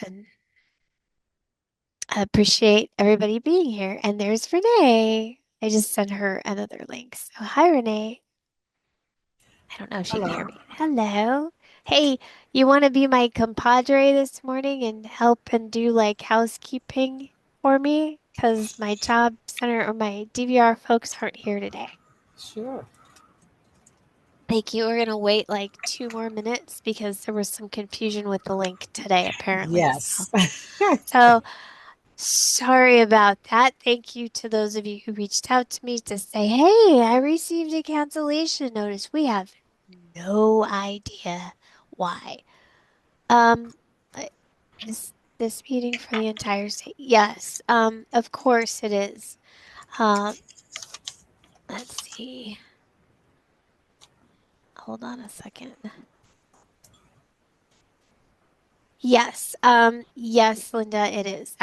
and I appreciate everybody being here. And there's Renee. I just sent her another link. So, hi, Renee. I don't know if she can hear Hello. me. Hello. Hey, you want to be my compadre this morning and help and do like housekeeping for me? Because my job center or my DVR folks aren't here today. Sure. Thank you. We're going to wait like 2 more minutes because there was some confusion with the link today, apparently. So, Yes. so sorry about that. Thank you to those of you who reached out to me to say, hey, I received a cancellation notice. We have no idea why. Um, uh, is this meeting for the entire state? Yes, of course it is. Um, let's see. Hold on a second. Yes, Linda, it is.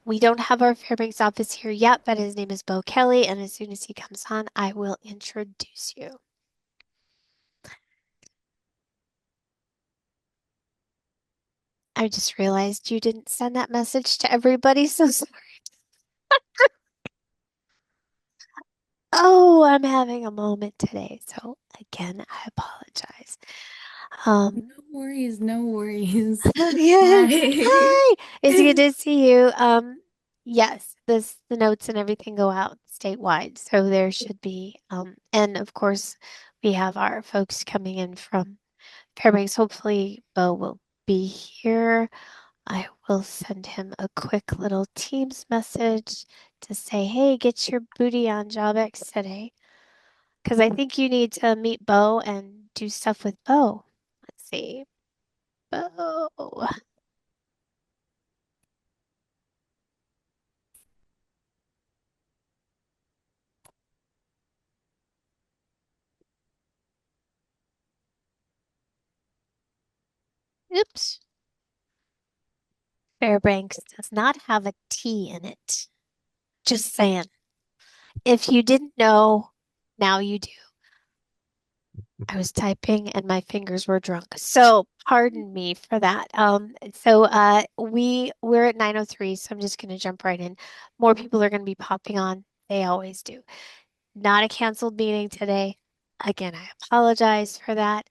We don't have our Fairbanks office here yet, but his name is Bo Kelly, and as soon as he comes on, I will introduce you. I just realized you didn't send that message to everybody, so sorry. Oh, I'm having a moment today, so again, I apologize. Um, No worries, no worries. yeah. Hi. Hi, it's good to see you. Yes, the notes and everything go out statewide, so there should be. And of course, we have our folks coming in from Fairbanks. Hopefully, Bo will be here. I will send him a quick little Teams message to say, hey, get your booty on JobX today. Because I think you need to meet Bo and do stuff with Bo. Let's see. Bo. Oops. Fairbanks does not have a T in it. Just saying. If you didn't know, now you do. I was typing and my fingers were drunk. So pardon me for that. We're at 9:03, so I'm just gonna jump right in. More people are gonna be popping on. They always do. Not a canceled meeting today. Again, I apologize for that.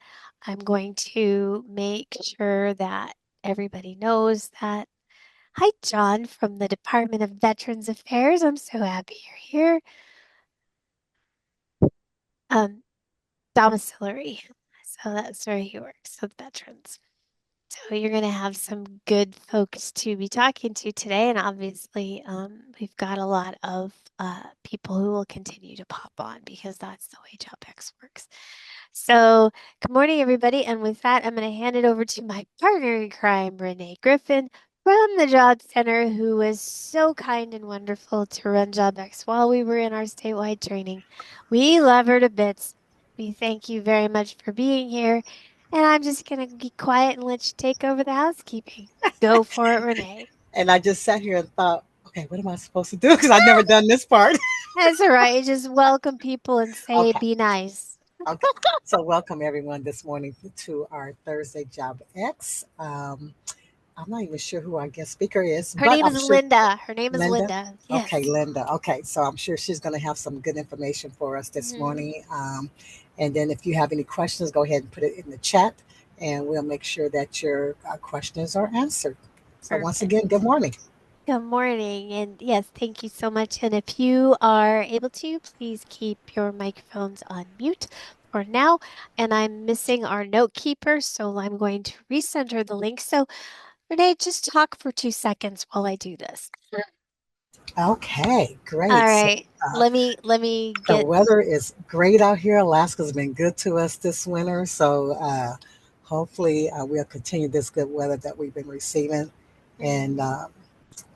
I'm going to make sure that everybody knows that. Hi, John from the Department of Veterans Affairs. I'm so happy you're here. Um, Domiciliary. So that's where he works with veterans. So you're going to have some good folks to be talking to today. And obviously, we've got a lot of people who will continue to pop on because that's the way JobX works. So good morning, everybody. And with that, I'm going to hand it over to my partner in crime, Renee Griffin from the Job Center, who was so kind and wonderful to run JobX while we were in our statewide training. We love her to bits. We thank you very much for being here. And I'm just going to be quiet and let you take over the housekeeping. Go for it, Renee. And I just sat here and thought, okay, what am I supposed to do? Because I've never done this part. That's all right. Just welcome people and say, Okay. be nice. Okay. So, welcome everyone this morning to our Thursday Job X. I'm not even sure who our guest speaker is, Her but name I'm is sure Linda. Her name is Linda. Linda. Okay, Yes. Linda. Okay, so I'm sure she's going to have some good information for us this Hmm. morning. And then if you have any questions, go ahead and put it in the chat, and we'll make sure that your questions are answered. So, once again, Perfect. good morning. Good morning. And yes, thank you so much. And if you are able to, please keep your microphones on mute for now. And I'm missing our note keeper, so I'm going to recenter the link. So, Renee, just talk for 2 seconds while I do this. Okay, All great. So, right. uh, Let me the get. weather is great out here. Alaska's been good to us this winter. So, hopefully, we'll continue this good weather that we've been receiving. And Mhm.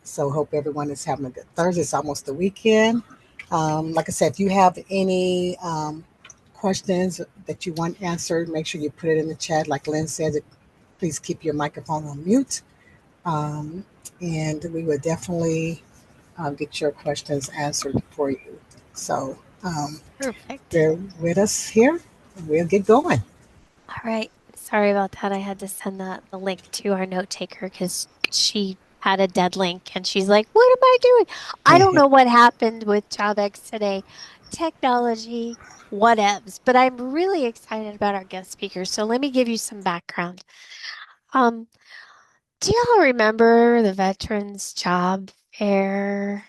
so, hope everyone is having a good Thursday. It's almost the weekend. Like I said, if you have any questions that you want answered, make sure you put it in the chat. Like Lynn said, please keep your microphone on mute. Um, and we will definitely get your questions answered for you. So, Perfect. bear with us here. We'll get going. All right. Sorry about that. I had to send the link to our note taker because she had a dead link and she's like, what am I doing? I don't know what happened with JobX today. Technology, whatevs. But I'm really excited about our guest speaker. So let me give you some background. Um, do y'all remember the Veterans Job Fair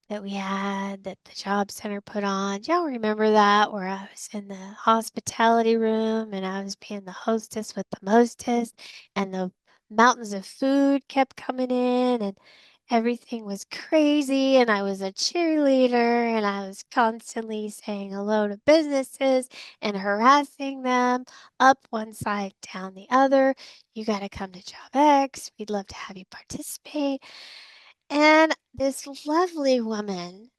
that we had that the job center put on? Do y'all remember that where I was in the hospitality room and I was being the hostess with the mostest and the mountains of food kept coming in and everything was crazy and I was a cheerleader and I was constantly saying hello to businesses and harassing them up one side, down the other. You got to come to Job X. We'd love to have you participate. And this lovely woman,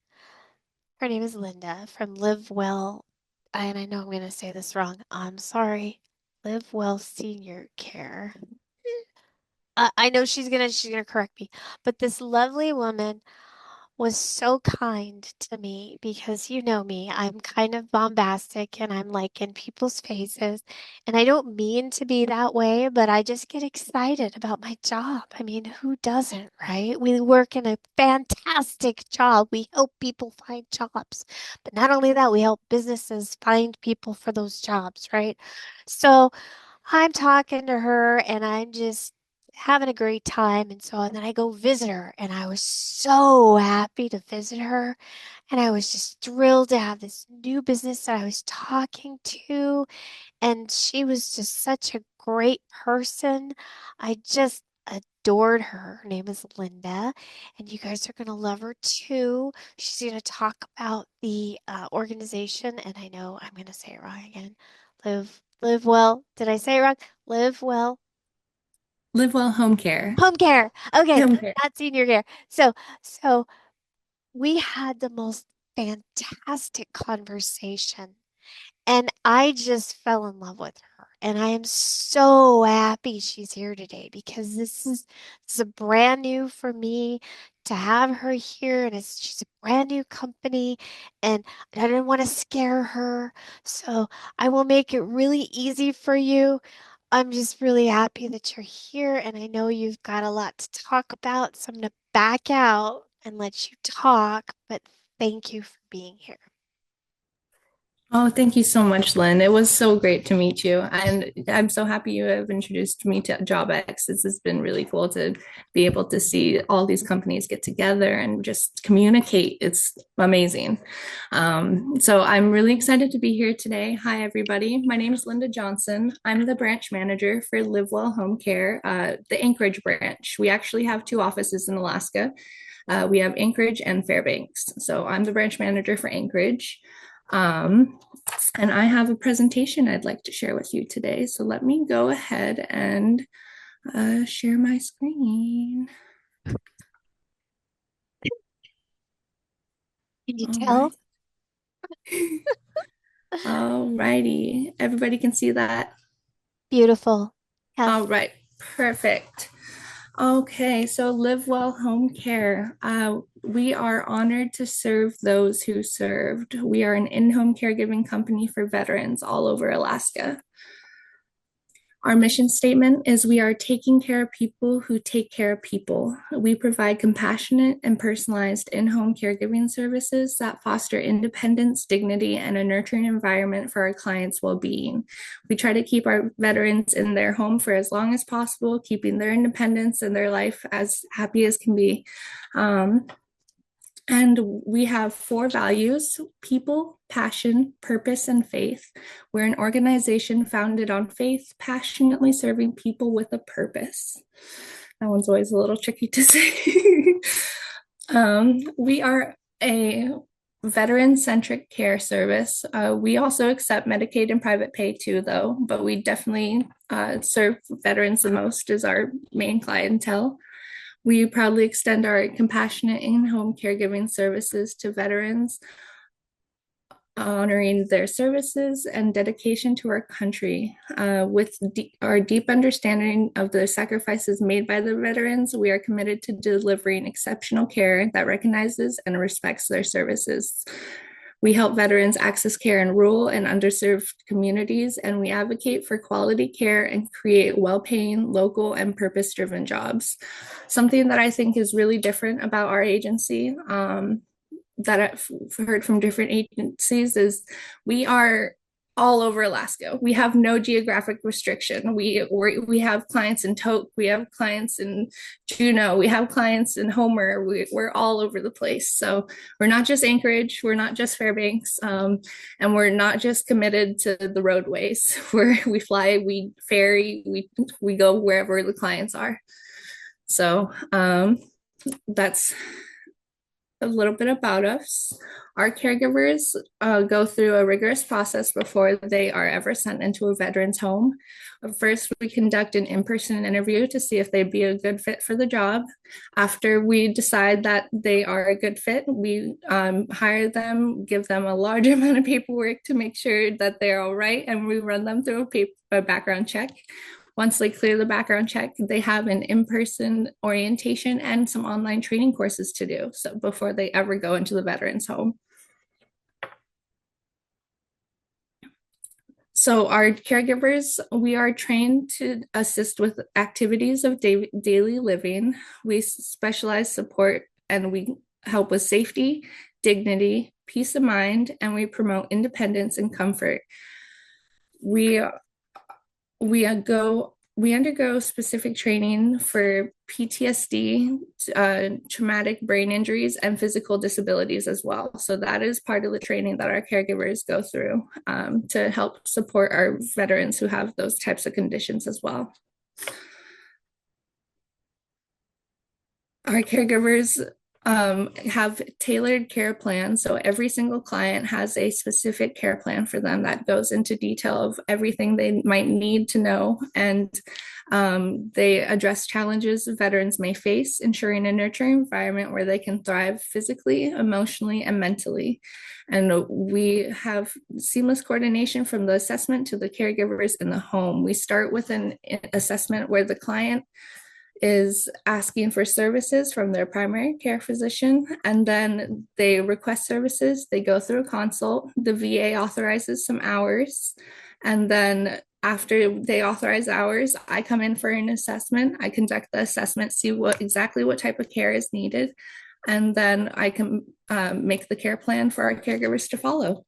her name is Linda from Live Well, and I know I'm going to say this wrong. I'm sorry. Live Well Senior Care. I know she's gonna correct me, but this lovely woman was so kind to me because you know me, I'm kind of bombastic and I'm like in people's faces. And I don't mean to be that way, but I just get excited about my job. I mean, who doesn't, right? We work in a fantastic job. We help people find jobs. But not only that, we help businesses find people for those jobs, right? So I'm talking to her and I'm just having a great time. And then I go visit her and I was so happy to visit her. And I was just thrilled to have this new business that I was talking to. And she was just such a great person. I just adored her. Her name is Linda, and you guys are going to love her too. She's going to talk about the organization, and I know I'm going to say it wrong again. Live well. Did I say it wrong? Live well. Live Well Home Care. Home care. Okay, Home care. not senior care. So we had the most fantastic conversation. And I just fell in love with her. And I am so happy she's here today because this is a brand new for me to have her here. And she's a brand new company. And I didn't want to scare her. So I will make it really easy for you. I'm just really happy that you're here. And I know you've got a lot to talk about. So I'm going to back out and let you talk. But thank you for being here. Oh, thank you so much, Lynn. It was so great to meet you. And I'm so happy you have introduced me to JobX. This has been really cool to be able to see all these companies get together and just communicate. It's amazing. So I'm really excited to be here today. Hi, everybody. My name is Linda Johnson. I'm the branch manager for Live Well Home Care, the Anchorage branch. We actually have two offices in Alaska. We have Anchorage and Fairbanks. So I'm the branch manager for Anchorage. Um, and I have a presentation I'd like to share with you today. So let me go ahead and share my screen. Can you All tell? right. All righty. Everybody can see that? Beautiful. All Yes. right. Perfect. Okay, so Live Well Home Care. We are honored to serve those who served. We are an in-home caregiving company for veterans all over Alaska. Our mission statement is we are taking care of people who take care of people. We provide compassionate and personalized in-home caregiving services that foster independence, dignity, and a nurturing environment for our clients' well-being. We try to keep our veterans in their home for as long as possible, keeping their independence and their life as happy as can be. And we have four values: people, passion, purpose, and faith. We're an organization founded on faith, passionately serving people with a purpose. That one's always a little tricky to say. We are a veteran centric care service. We also accept Medicaid and private pay too, though, but we definitely serve veterans the most as our main clientele. We proudly extend our compassionate in-home caregiving services to veterans, honoring their services and dedication to our country. With our deep understanding of the sacrifices made by the veterans, we are committed to delivering exceptional care that recognizes and respects their services. We help veterans access care in rural and underserved communities, and we advocate for quality care and create well-paying, local, and purpose-driven jobs. Something that I think is really different about our agency, that I've heard from different agencies, is we are all over Alaska. We have no geographic restriction. We have clients in Tok, we have clients in Juneau, we have clients in Homer. We're all over the place. So we're not just Anchorage, we're not just Fairbanks, and we're not just committed to the roadways. We fly, we ferry, we go wherever the clients are. So that's a little bit about us. Our caregivers go through a rigorous process before they are ever sent into a veteran's home. First, we conduct an in-person interview to see if they'd be a good fit for the job. After we decide that they are a good fit, we hire them, give them a large amount of paperwork to make sure that they're all right, and we run them through a background check. Once they clear the background check, they have an in-person orientation and some online training courses to do, so before they ever go into the veterans home. So our caregivers, we are trained to assist with activities of daily living. We specialize support and we help with safety, dignity, peace of mind, and we promote independence and comfort. We undergo specific training for PTSD, traumatic brain injuries, and physical disabilities as well. So that is part of the training that our caregivers go through to help support our veterans who have those types of conditions as well. Our caregivers have tailored care plans. So every single client has a specific care plan for them that goes into detail of everything they might need to know. And they address challenges veterans may face, ensuring a nurturing environment where they can thrive physically, emotionally, and mentally. And we have seamless coordination from the assessment to the caregivers in the home. We start with an assessment where the client is asking for services from their primary care physician, and then they request services. They go through a consult. The VA authorizes some hours, and then after they authorize hours, I come in for an assessment. I conduct the assessment, see exactly what type of care is needed, and then I can make the care plan for our caregivers to follow.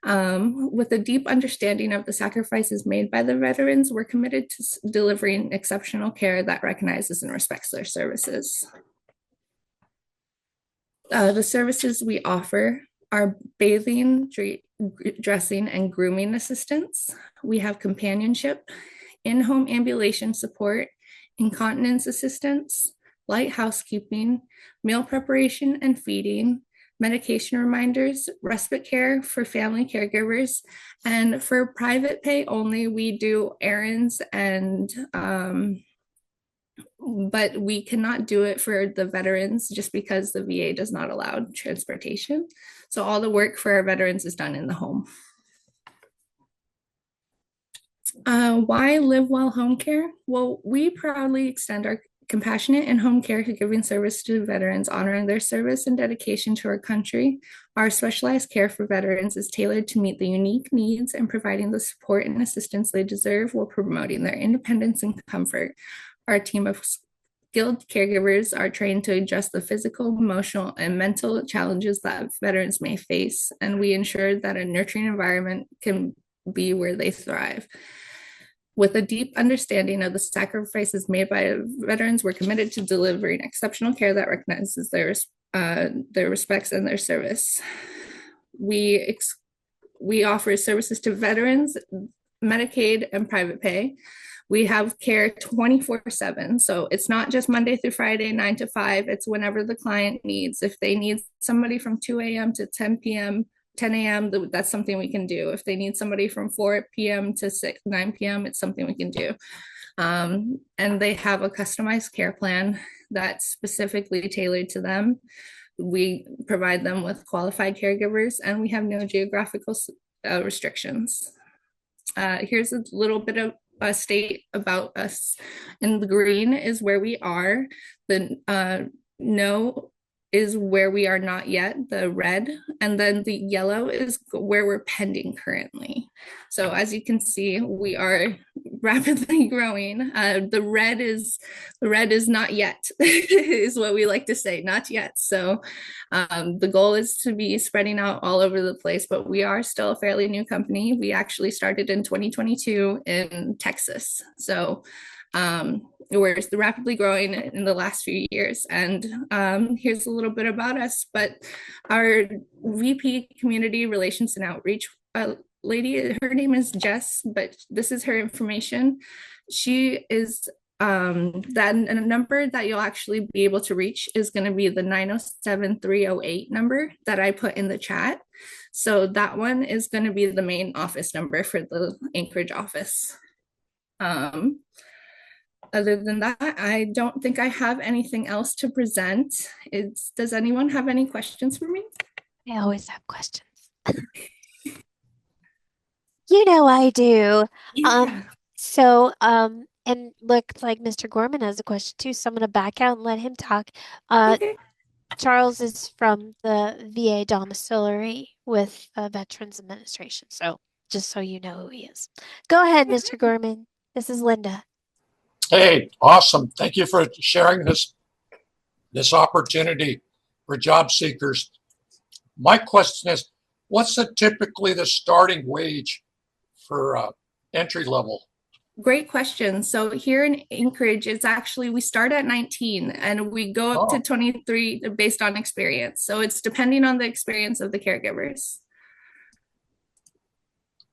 With a deep understanding of the sacrifices made by the veterans, we're committed to delivering exceptional care that recognizes and respects their services. The services we offer are bathing, dressing, and grooming assistance. We have companionship, in-home ambulation support, incontinence assistance, light housekeeping, meal preparation and feeding, medication reminders, respite care for family caregivers, and for private pay only, we do errands and but we cannot do it for the veterans just because the VA does not allow transportation. So all the work for our veterans is done in the home. Why live well home care? Well, we proudly extend our compassionate and home care giving service to veterans, honoring their service and dedication to our country. Our specialized care for veterans is tailored to meet the unique needs and providing the support and assistance they deserve while promoting their independence and comfort. Our team of skilled caregivers are trained to address the physical, emotional, and mental challenges that veterans may face, and we ensure that a nurturing environment can be where they thrive. With a deep understanding of the sacrifices made by veterans, we're committed to delivering exceptional care that recognizes their respects and their service. We offer services to veterans, Medicaid, and private pay. We have care 24/7. So it's not just Monday through Friday, 9 to 5. It's whenever the client needs. If they need somebody from 2 a.m. to 10 p.m., 10 a.m., that's something we can do. If they need somebody from 4 p.m. to 9 p.m., it's something we can do. And they have a customized care plan that's specifically tailored to them. We provide them with qualified caregivers, and we have no geographical restrictions. Here's a little bit of a state about us. In the green is where we are. The no is where we are not yet, the red, and then the yellow is where we're pending currently. So as you can see, we are rapidly growing. The red is not yet, is what we like to say, not yet. So the goal is to be spreading out all over the place, but we are still a fairly new company. We actually started in 2022 in Texas. So we're rapidly growing in the last few years. And here's a little bit about us. But our VP Community Relations and Outreach lady, her name is Jess, but this is her information. She is that a number that you'll actually be able to reach is going to be the 907-308 number that I put in the chat. So that one is going to be the main office number for the Anchorage office. Other than that, I don't think I have anything else to present. Does anyone have any questions for me? I always have questions. You know I do. Yeah. And looks like Mr. Gorman has a question too, so I'm gonna back out and let him talk. Okay. Charles is from the VA domiciliary with Veterans Administration, so just so you know who he is. Go ahead, Mr. Gorman. This is Linda. Hey, awesome. Thank you for sharing this opportunity for job seekers. My question is, what's typically the starting wage for entry level? Great question. So here in Anchorage, we start at 19 and we go up to 23 based on experience. So it's depending on the experience of the caregivers.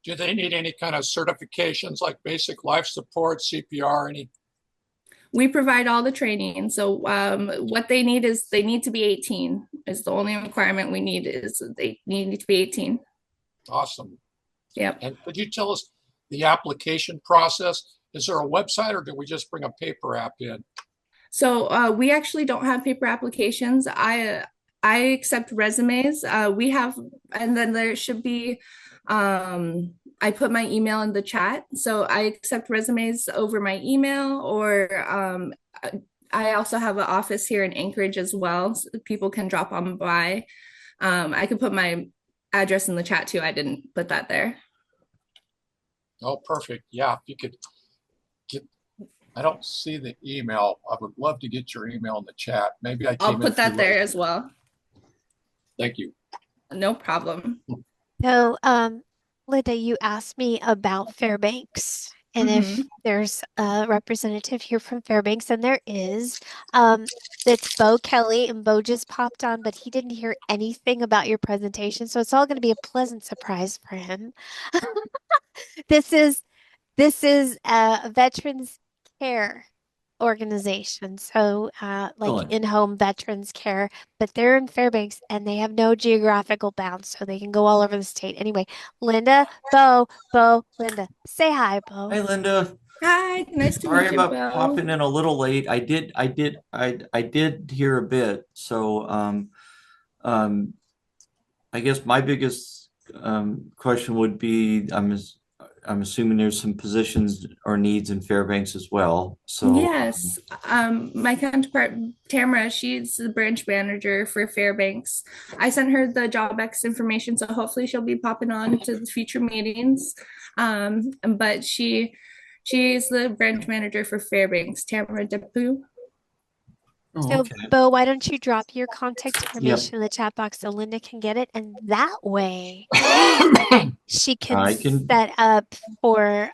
Do they need any kind of certifications like basic life support, CPR, any? We provide all the training. So what they need is they need to be 18 is the only requirement we need is they need to be 18. Awesome. Yep. And could you tell us the application process? Is there a website or do we just bring a paper app in? So we actually don't have paper applications. I accept resumes. We have, and then there should be, I put my email in the chat. So I accept resumes over my email, or I also have an office here in Anchorage as well. So people can drop on by. I could put my address in the chat too. I didn't put that there. Oh, perfect. Yeah, if you could get, I don't see the email. I would love to get your email in the chat. Maybe I I'll came in put that too there late. as well. Thank you. No problem. So, Linda, you asked me about Fairbanks and if there's a representative here from Fairbanks, and there is. It's Bo Kelly, and Bo just popped on, but he didn't hear anything about your presentation, so it's all going to be a pleasant surprise for him. This is a veterans care organization, so like Excellent. in-home veterans care, but they're in Fairbanks and they have no geographical bounds, so they can go all over the state. Anyway, Linda, Linda, say hi, Bo. Hi, Linda. Hi, nice to Sorry meet you, about Bo. popping in a little late. I did hear a bit. So, um, I guess my biggest question would be, I'm assuming there's some positions or needs in Fairbanks as well. So, Yes, my counterpart Tamara, she's the branch manager for Fairbanks. I sent her the JobX information, so hopefully she'll be popping on to the future meetings. But she is the branch manager for Fairbanks, Tamara Depu. oh, So, okay. Bo, why don't you drop your contact Yep. information in the chat box so Linda can get it, and that way she can I can, set up for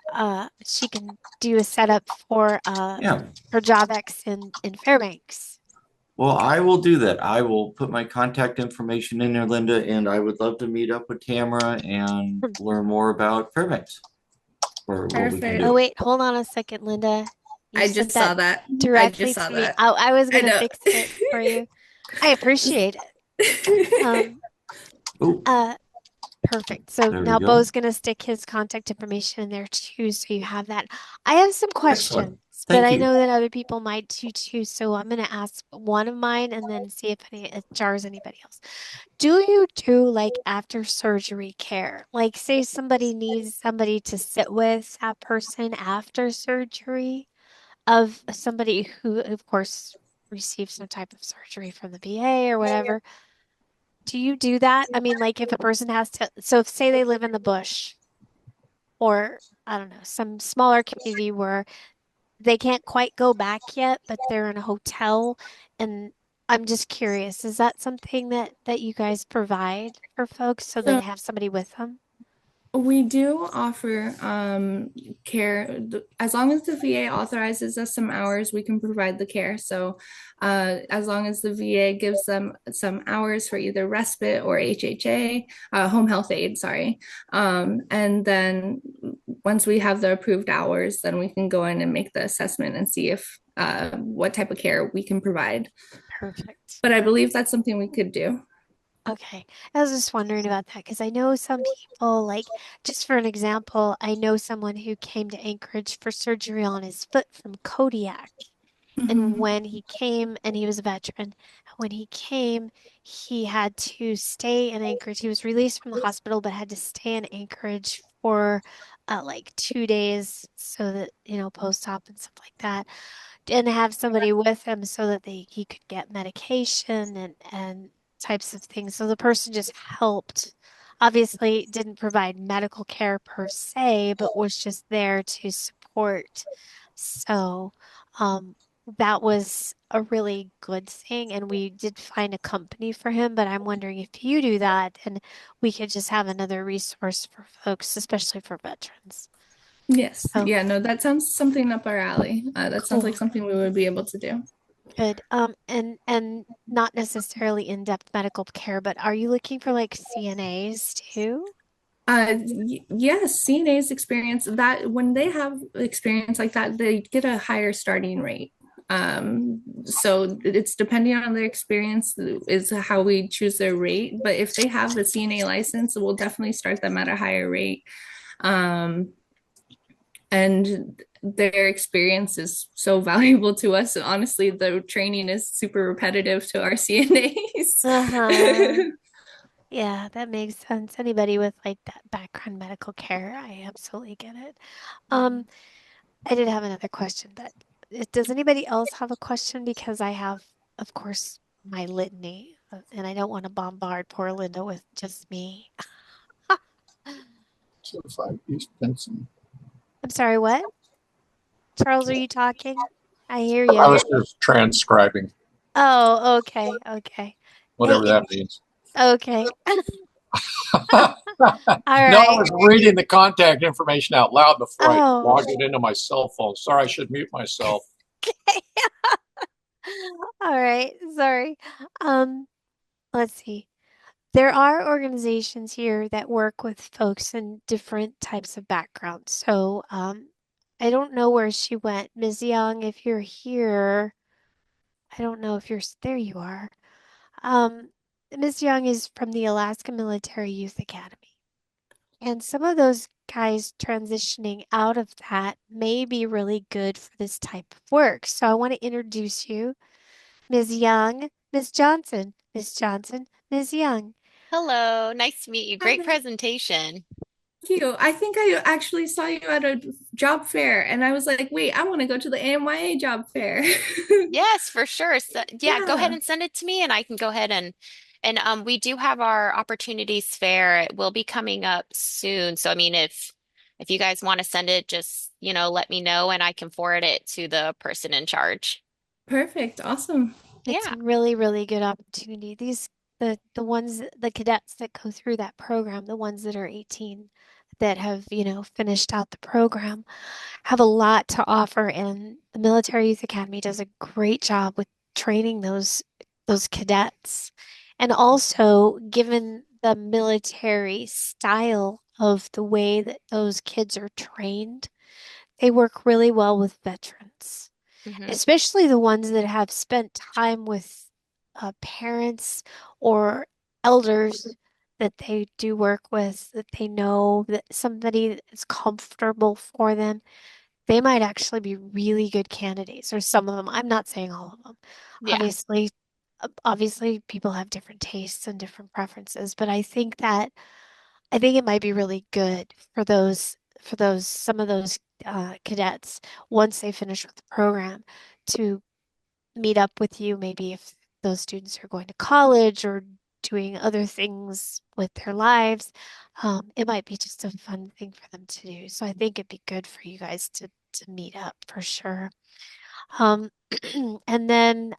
she can do a setup for yeah. her JobX in Fairbanks. Well, I will do that. I will put my contact information in there, Linda, and I would love to meet up with Tamara and learn more about Fairbanks or what we can Perfect. Oh, do. wait, hold on a second, Linda. You I sent just saw that that. I directly just saw to me. that. I was I gonna know. fix it for you. I appreciate it. Oh, Perfect. So there we now go. Bo's gonna stick his contact information in there too, so you have that. I have some Excellent. questions, but Thank I you. know that other people might too. So I'm gonna ask one of mine and then see if it jars anybody else. Do you do like after surgery care? Like say somebody needs somebody to sit with that person after surgery of somebody who, of course, receive some type of surgery from the VA or whatever. Do you do that? I mean, like if a person has to, so if say they live in the bush or I don't know, some smaller community where they can't quite go back yet, but they're in a hotel. And I'm just curious, is that something that you guys provide for folks so that So they have somebody with them? we do offer care. As long as the VA authorizes us some hours, we can provide the care. So, as long as the VA gives them some hours for either respite or HHA, home health aid, sorry. And then once we have the approved hours, then we can go in and make the assessment and see if what type of care we can provide. Perfect. But I believe that's something we could do. Okay. I was just wondering about that because I know some people, like, just for an example, I know someone who came to Anchorage for surgery on his foot from Kodiak. And Mhm. when he came, and he was a veteran, when he came, he had to stay in Anchorage. He was released from the hospital, but had to stay in Anchorage for like 2 days so that, post-op and stuff like that, and have somebody with him so that he could get medication and types of things. So the person just helped. Obviously, didn't provide medical care per se, but was just there to support. So, um, that was a really good thing, and we did find a company for him. But I'm wondering if you do that, and we could just have another resource for folks, especially for veterans. Yes. So Yeah, no, that sounds something up our alley. That sounds like cool. something we would be able to do. Good. And not necessarily in-depth medical care, but are you looking for like CNAs too? Yes, CNA's experience that when they have experience like that, they get a higher starting rate. So it's depending on their experience is how we choose their rate. But if they have the CNA license, we'll definitely start them at a higher rate. Um, and their experience is so valuable to us. Honestly, the training is super repetitive to our CNAs. Uh-huh. Yeah, that makes sense. Anybody with like that background medical care, I absolutely get it. Um, I did have another question, but does anybody else have a question? Because I have, of course, my litany, and I don't want to bombard poor Linda with just me. 205 East Benson. I'm sorry, what? Charles, are you talking? I hear I you. was just transcribing, Oh, okay, okay. whatever Hey, that means. okay. No, All I right. was reading the contact information out loud before I Oh, logged it into my cell phone. Sorry, I should mute myself. okay. All right. Sorry. Um, let's see. There are organizations here that work with folks in different types of backgrounds. So, I don't know where she went. Ms. Young, if you're here, I don't know if there you are. Um, Ms. Young is from the Alaska Military Youth Academy. And some of those guys transitioning out of that may be really good for this type of work. So I want to introduce you, Ms. Young, Ms. Johnson, Ms. Johnson, Ms. Young. Hello, nice to meet you. Great Hi. presentation. Thank you. I think I actually saw you at a job fair, and I was like, wait, I want to go to the AMYA job fair. Yes, for sure. So, yeah, go ahead Yeah, and send it to me and I can go ahead and we do have our opportunities fair. It will be coming up soon. So I mean if you guys want to send it, just, let me know and I can forward it to the person in charge. perfect. Awesome. It's Yeah. a really, really good opportunity. The ones, the cadets that go through that program, the ones that are 18 that have, finished out the program, have a lot to offer. And the Military Youth Academy does a great job with training those cadets. And also, given the military style of the way that those kids are trained, they work really well with veterans, Hmm. especially the ones that have spent time with parents or elders that they do work with, that they know that somebody is comfortable for them. They might actually be really good candidates, or some of them. I'm not saying all of them. Yeah. Obviously, people have different tastes and different preferences, but I think it might be really good for those some of those cadets once they finish with the program to meet up with you, maybe if those students are going to college or doing other things with their lives. It might be just a fun thing for them to do. So I think it'd be good for you guys to meet up for sure. Um, and then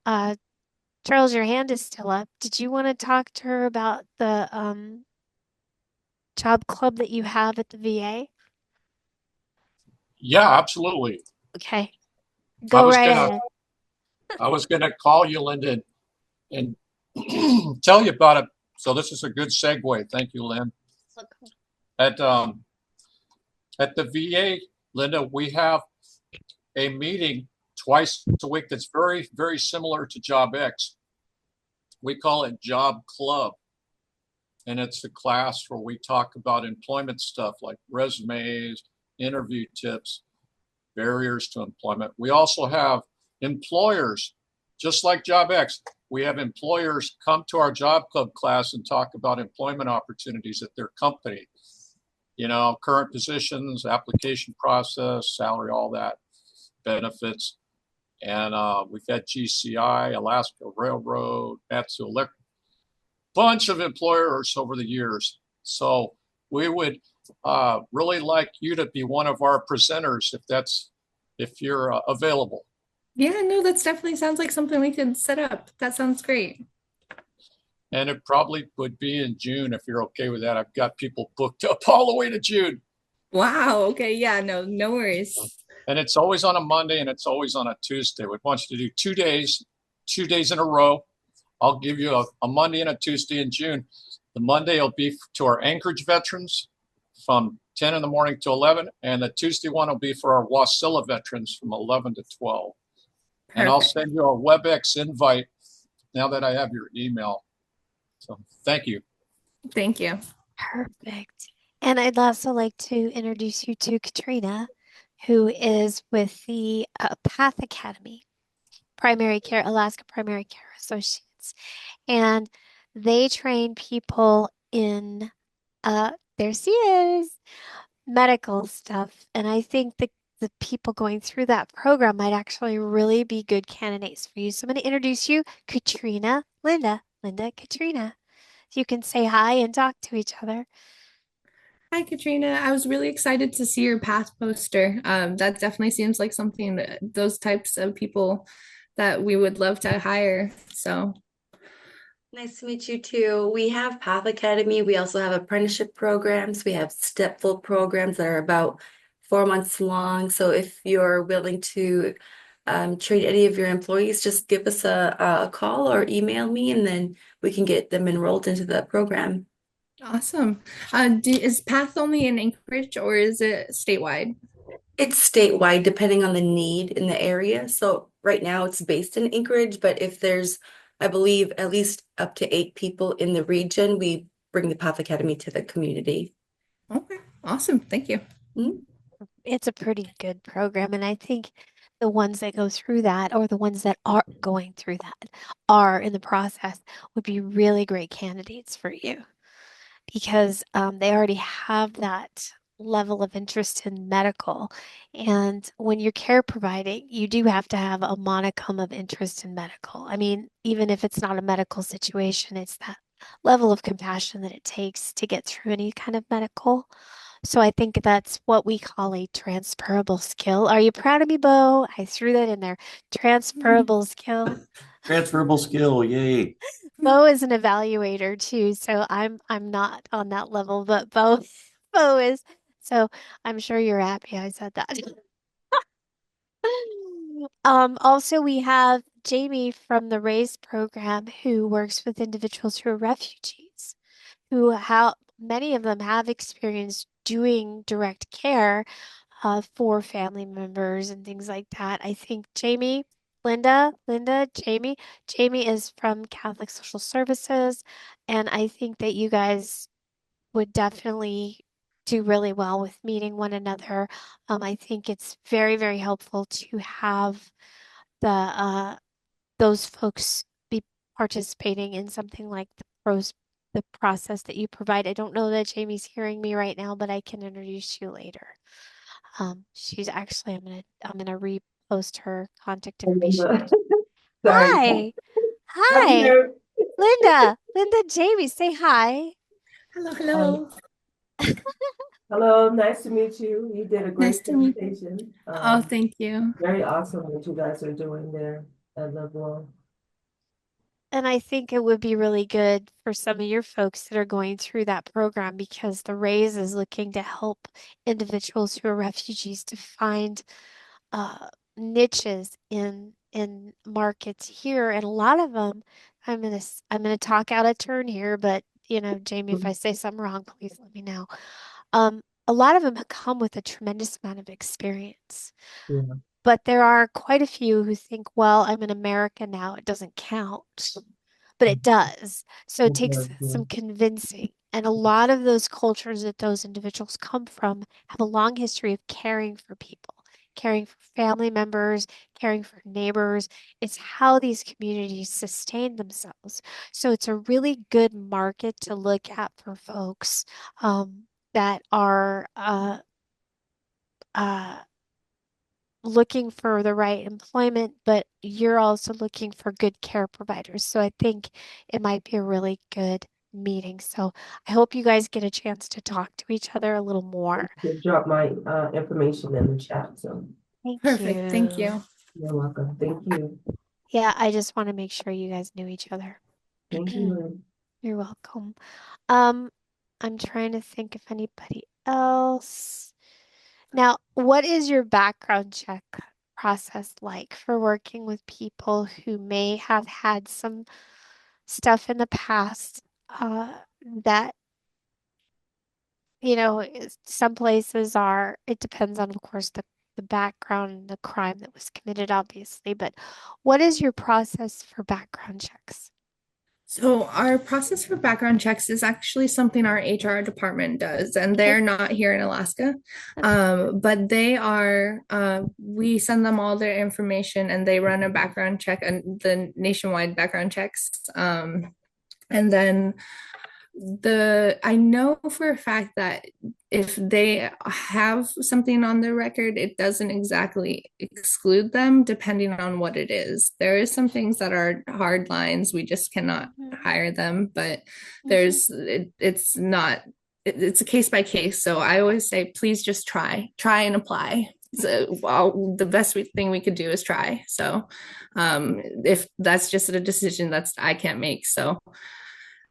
Charles, your hand is still up. Did you want to talk to her about the job club that you have at the VA? Yeah, absolutely. Okay, I go was right gonna ahead. I was gonna call you, Linda, and tell you about it. So this is a good segue. Thank you, Lynn. At at the VA, Linda, we have a meeting twice a week that's very, very similar to Job X. We call it Job Club. And it's the class where we talk about employment stuff like resumes, interview tips, barriers to employment. We also have employers, just like Job X. We have employers come to our Job Club class and talk about employment opportunities at their company. You know, current positions, application process, salary, all that, benefits. And we've had GCI, Alaska Railroad, Matsu Electric, bunch of employers over the years. So we would really like you to be one of our presenters if you're available. Yeah, no, that's definitely sounds like something we could set up. That sounds great. And it probably would be in June if you're okay with that. I've got people booked up all the way to June. Wow. Okay. Yeah, no, no worries. And it's always on a Monday and it's always on a Tuesday. We want you to do 2 days in a row. I'll give you a Monday and a Tuesday in June. The Monday will be to our Anchorage veterans from 10 in the morning to 11. And the Tuesday one will be for our Wasilla veterans from 11 to 12. And I'll Perfect. send you a WebEx invite now that I have your email. So thank you. Thank you. Perfect. And I'd also like to introduce you to Katrina, who is with the Path Academy, Primary Care, Alaska Primary Care Associates. And they train people in, there she is, medical stuff. And I think the people going through that program might actually really be good candidates for you. So I'm going to introduce you, Katrina, Linda, Katrina. You can say hi and talk to each other. Hi, Katrina. I was really excited to see your path poster. That definitely seems like something that those types of people that we would love to hire. So, Nice to meet you too. We have Path Academy. We also have apprenticeship programs. We have step-full programs that are about 4 months long. So if you're willing to train any of your employees, just give us a call or email me, and then we can get them enrolled into the program. awesome. Is Path only in Anchorage or is it statewide? It's statewide, depending on the need in the area. So right now it's based in Anchorage, but if there's, I believe, at least up to 8 people in the region, we bring the Path Academy to the community. Okay, awesome. Thank you. Mhm. It's a pretty good program, and I think the ones that go through that or the ones that are going through that are in the process would be really great candidates for you because they already have that level of interest in medical. And when you're care providing, you do have to have a modicum of interest in medical. I mean, even if it's not a medical situation, it's that level of compassion that it takes to get through any kind of medical. So I think that's what we call a transferable skill. Are you proud of me, Bo? I threw that in there. Transferable skill. Transferable skill, yay. Bo is an evaluator too, so I'm not on that level, but Bo Bo is. So I'm sure you're happy I said that. Also we have Jamie from the RAISE program who works with individuals who are refugees, who how many of them have experience doing direct care for family members and things like that. I think Jamie is from Catholic Social Services, and I think that you guys would definitely do really well with meeting one another. I think it's very, very helpful to have those folks be participating in something like the process that you provide. I don't know that Jamie's hearing me right now, but I can introduce you later. She's actually I'm gonna repost her contact information. Sorry. Hi. I'm Hi. here. Linda, Jamie, say hi. Hello, Um, hello. hello, nice to meet you. You did a Nice great to meet. presentation. Oh, thank you. Very awesome what you guys are doing there at Level. And I think it would be really good for some of your folks that are going through that program because the Raise is looking to help individuals who are refugees to find uh, niches in markets here, and a lot of them. I'm gonna talk out of turn here, but Jamie, if I say something wrong, please let me know. A lot of them come with a tremendous amount of experience. Yeah, But there are quite a few who think, well, I'm in America now, it doesn't count. But it does. So it it takes does, yeah. some convincing. And a lot of those cultures that those individuals come from have a long history of caring for people, caring for family members, caring for neighbors. It's how these communities sustain themselves. So it's a really good market to look at for folks that are uh, looking for the right employment, but you're also looking for good care providers. So I think it might be a really good meeting. So I hope you guys get a chance to talk to each other a little more. Just drop my information in the chat, so Thank Perfect. Thank you. you. you're welcome. Thank you. Yeah, I just want to make sure you guys knew each other. Thank you, Lynn. You're welcome. Um, I'm trying to think if anybody else. Now, what is your background check process like for working with people who may have had some stuff in the past that, some places are, it depends on, of course, the background, the crime that was committed, obviously, but what is your process for background checks? So our process for background checks is actually something our HR department does, and Okay. they're not here in Alaska. Okay. But they are, we send them all their information and they run a background check and the nationwide background checks. And then I know for a fact that if they have something on their record, it doesn't exactly exclude them depending on what it is. There is some things that are hard lines, we just cannot Mhm. hire them, but Mhm. it's not, it's a case by case. So I always say, please just try and apply. So well, the best thing we could do is try. So if that's just a decision that's I can't make. So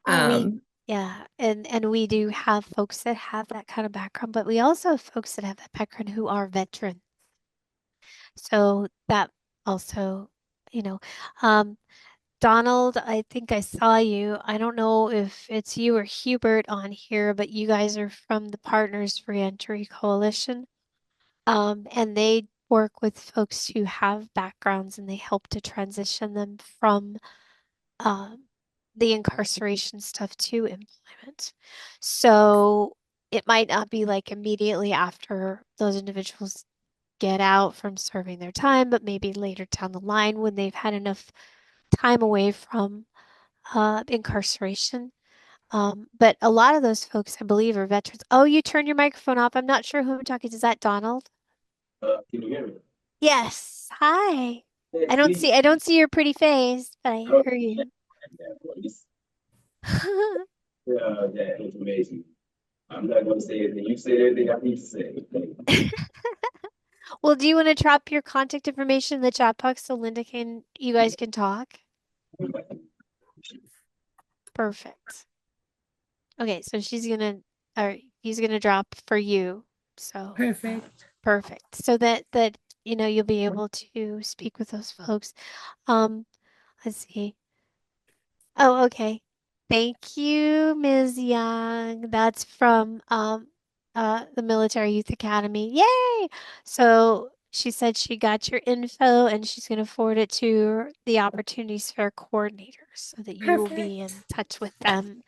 Well, um, yeah, and we do have folks that have that kind of background, but we also have folks that have that background who are veterans. So that also, you know, um, Donald, I think I saw you. I don't know if it's you or Hubert on here, but you guys are from the Partners for Reentry Coalition. And they work with folks who have backgrounds and they help to transition them from um, the incarceration stuff to employment. So it might not be like immediately after those individuals get out from serving their time, but maybe later down the line when they've had enough time away from incarceration. But a lot of those folks, I believe, are veterans. Oh, you turned your microphone off. I'm not sure who I'm talking to. Is that Donald? Can you hear me? Yes. Hi. Yeah, I don't see your pretty face, but I hear you. yeah, it's amazing. I'm not going to say anything. You said everything I need to say. Well, do you want to drop your contact information in the chat box so you guys can talk? Perfect. Okay, so or he's gonna drop for you. So, perfect. perfect. So that you'll be able to speak with those folks. Let's see. Oh, okay. Thank you, Ms. Young. That's from the Military Youth Academy. Yay! So she said she got your info and she's going to forward it to the Opportunities Fair coordinators so that you will be in Perfect. touch with them.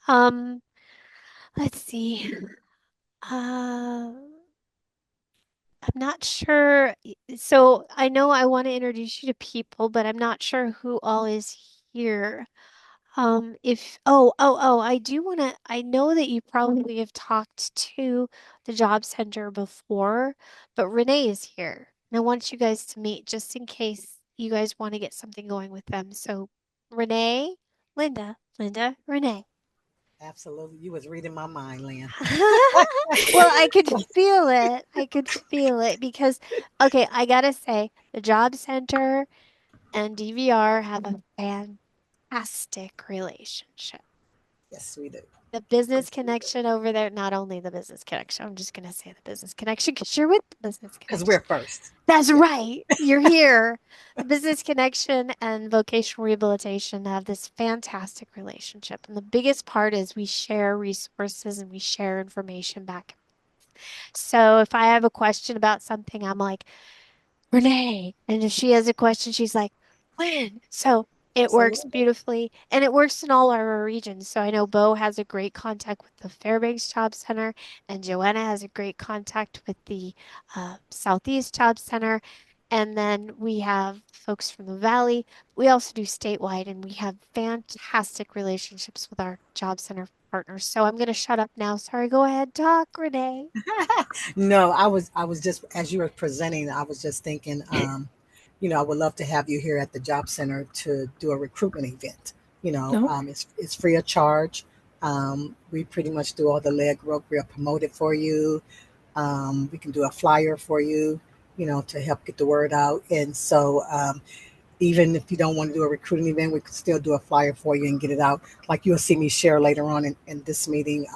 Um, let's see. Uh, I'm not sure. So I know I want to introduce you to people, but I'm not sure who all is here. If I do want to, I know that you probably have talked to the job center before, but Renee is here. And I want you guys to meet just in case you guys want to get something going with them. So Renee, Linda, Renee. Absolutely. You was reading my mind, Lynn. Well, I could feel it. I could feel it because, okay, I gotta say, the Job Center and DVR have a fantastic relationship. Yes, we do. The business connection over there, not only the business connection, I'm just gonna say the business connection because you're with the business Because connection. we're first. That's Yeah. right. You're here. The business connection and vocational rehabilitation have this fantastic relationship. And the biggest part is we share resources and we share information back. So if I have a question about something, I'm like, Renee. And if she has a question, she's like, when? So it works Absolutely. beautifully and it works in all our regions. So I know Bo has a great contact with the Fairbanks Job Center and Joanna has a great contact with the Southeast Job Center. And then we have folks from the Valley. We also do statewide and we have fantastic relationships with our Job Center partners. So I'm going to shut up now. Sorry, go ahead, talk, Renee. No, I was just as you were presenting, I was just thinking, I would love to have you here at the job center to do a recruitment event. No. It's free of charge. We pretty much do all the legwork. We'll promote it for you. We can do a flyer for you, to help get the word out. And so, even if you don't want to do a recruiting event, we can still do a flyer for you and get it out. Like you'll see me share later on in this meeting.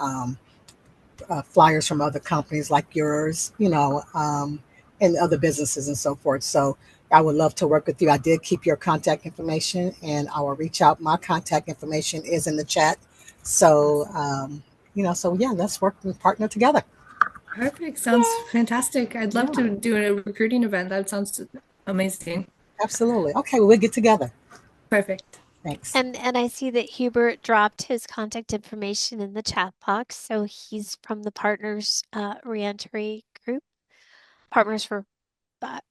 Flyers from other companies like yours, and other businesses and so forth. So I would love to work with you. I did keep your contact information and I will reach out. My contact information is in the chat. So, so yeah, let's work and partner together. Perfect. Sounds fantastic. I'd love Yeah, to do a recruiting event. That sounds amazing. absolutely. Okay, well, we'll get together. Perfect. Thanks. And I see that Hubert dropped his contact information in the chat box. So he's from the Partners Reentry Group. Partners for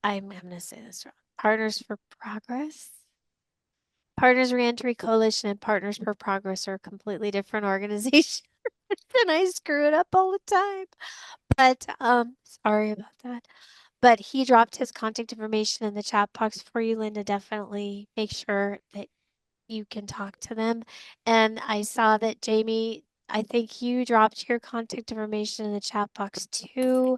I'm gonna say this wrong. Partners for Progress. Partners Reentry Coalition and Partners for Progress are completely different organizations. And I screw it up all the time. But sorry about that. But he dropped his contact information in the chat box for you, Linda. Definitely make sure that you can talk to them. And I saw that Jamie, I think you dropped your contact information in the chat box too,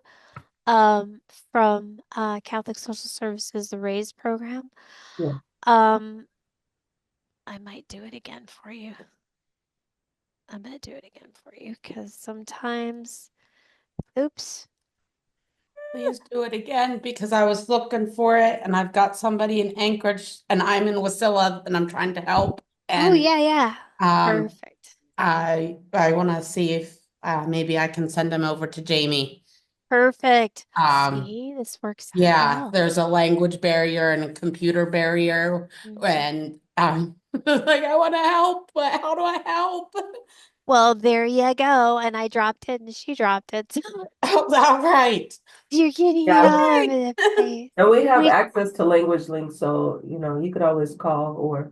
from Catholic Social Services, the RAISE program. Yeah. Um, I might do it again for you. I'm gonna do it again for you because sometimes, oops. Please do it again because I was looking for it and I've got somebody in Anchorage and I'm in Wasilla and I'm trying to help. Oh And yeah, yeah. um, Perfect. I want to see if maybe I can send them over to Jamie. Perfect. Um, See, this works out yeah, well. there's a language barrier and a computer barrier, Mhm. and like I want to help, but how do I help? Well, there you go. And I dropped it and she dropped it. All right. You're getting it Yeah, all over the place. and we have We access to language links, so you could always call, or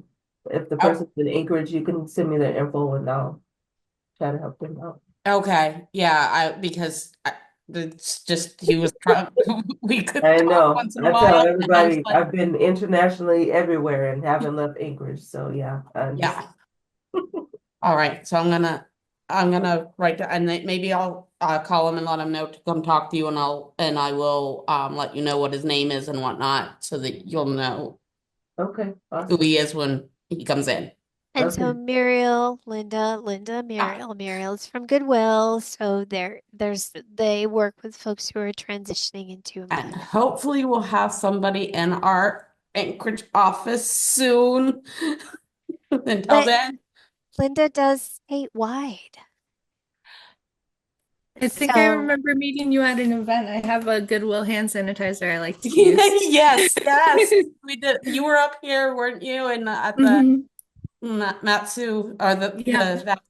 if the Oh, person's in Anchorage, you can send me their info and I'll try to help them out. okay. Yeah, it's just he was trying. We could I talk know. once in a I tell while, and I was everybody like, I've been internationally everywhere and haven't left Anchorage, so yeah, I understand. yeah. All right. So I'm gonna write down, and maybe I'll call him and let him know to come talk to you, and I will let you know what his name is and whatnot, so that you'll know Okay, who awesome. he is when he comes in. and so Okay. Muriel, Linda, Ah, Muriel is from Goodwill. So they work with folks who are transitioning into and employment. hopefully we'll have somebody in our Anchorage office soon. Until But then. Linda does statewide. I think I So, remember meeting you at an event. I have a Goodwill hand sanitizer I like to use. Yes, yes, we did. You were up here, weren't you? And at the Hmm. Matsu or Yeah. that.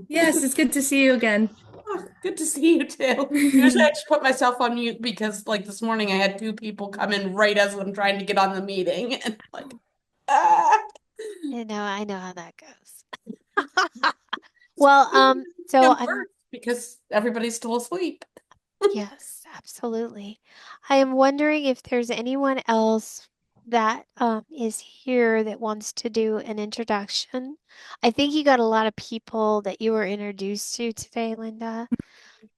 Yes, it's good to see you again. Oh, good to see you too. Usually I just put myself on mute because like this morning I had two people come in right as I'm trying to get on the meeting and like ah. I know how that goes. Well, so Give I'm birth because everybody's still asleep. yes, absolutely. I am wondering if there's anyone else that is here that wants to do an introduction. I think you got a lot of people that you were introduced to today, Linda.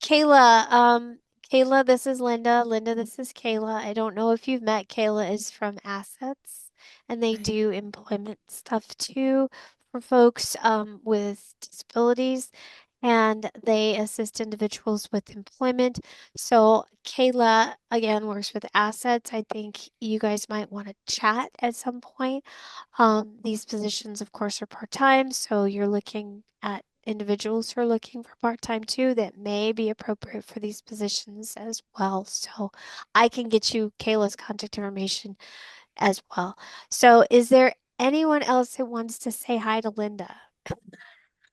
Kayla, Kayla, this is Linda. Linda, this is Kayla. I don't know if you've met Kayla is from Assets, and they do employment stuff too for folks with disabilities, and they assist individuals with employment. So Kayla again works with Assets. I think you guys might want to chat at some point. These positions, of course, are part-time, so you're looking at individuals who are looking for part-time too that may be appropriate for these positions as well. So I can get you Kayla's contact information as well. So is there anyone else that wants to say hi to Linda?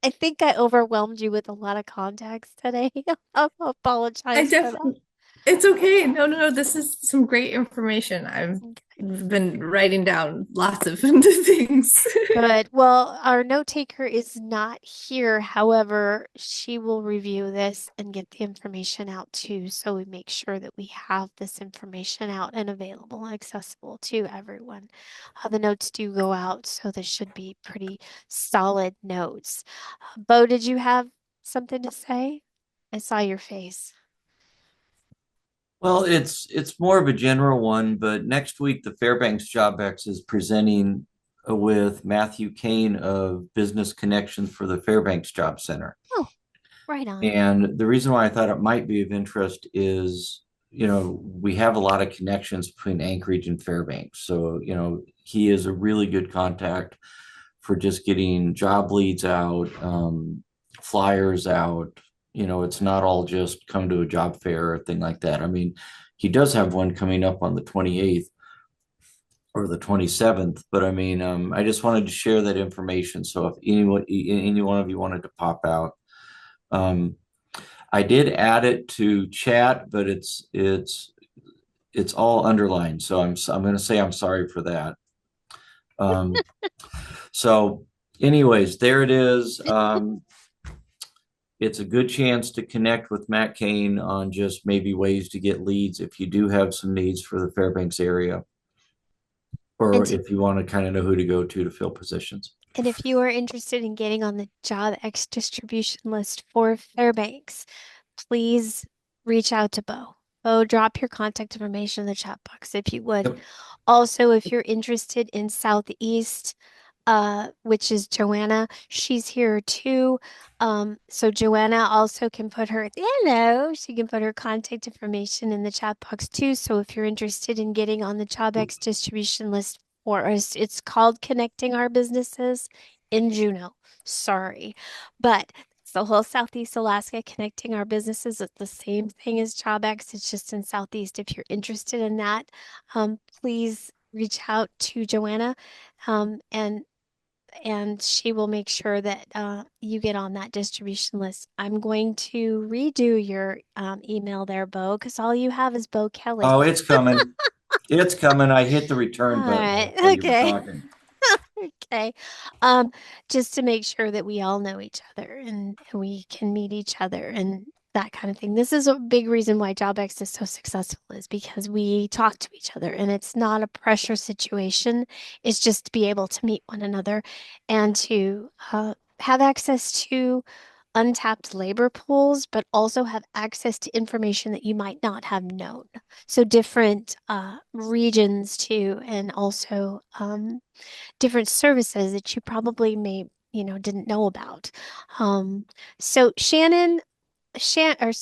I think I overwhelmed you with a lot of contacts today. I'll I apologize for that. definitely, it's okay. No, no, no. This is some great information. I've been writing down lots of things. Good. Well, our note taker is not here. However, she will review this and get the information out too. So we make sure that we have this information out and available and accessible to everyone. The notes do go out, so this should be pretty solid notes. Bo, did you have something to say? I saw your face. Well, it's more of a general one, but next week the Fairbanks JobX is presenting with Matthew Kane of Business Connections for the Fairbanks Job Center. Oh, right on. And the reason why I thought it might be of interest is, we have a lot of connections between Anchorage and Fairbanks. So, he is a really good contact for just getting job leads out, flyers out. It's not all just come to a job fair or thing like that. I mean, he does have one coming up on the 28th or the 27th, but I mean, I just wanted to share that information. So if any one of you wanted to pop out, I did add it to chat, but it's all underlined. So I'm going to say I'm sorry for that. So anyways, there it is. It's a good chance to connect with Matt Kane on just maybe ways to get leads if you do have some needs for the Fairbanks area, or And if you want to kind of know who to go to fill positions. And if you are interested in getting on the JobX distribution list for Fairbanks, please reach out to Bo. Bo, drop your contact information in the chat box if you would. Yep. Also, if you're interested in Southeast, which is Joanna, she's here too. So Joanna also can put her, she can put her contact information in the chat box too. So if you're interested in getting on the JobX distribution list for us, it's called Connecting Our Businesses in Juneau. Sorry, but it's the whole Southeast Alaska connecting our businesses. It's the same thing as JobX. It's just in Southeast. If you're interested in that, please reach out to Joanna, and she will make sure that you get on that distribution list. I'm going to redo your email there, Bo, because all you have is Bo Kelly. Oh, it's coming. It's coming. I hit the return All button right. while you were Okay. talking. Okay. Just to make sure that we all know each other and we can meet each other and that kind of thing. This is a big reason why JobX is so successful is because we talk to each other and it's not a pressure situation. It's just to be able to meet one another and to have access to untapped labor pools, but also have access to information that you might not have known. So different regions too, and also different services that you probably didn't know about. So Shannon, Sharon,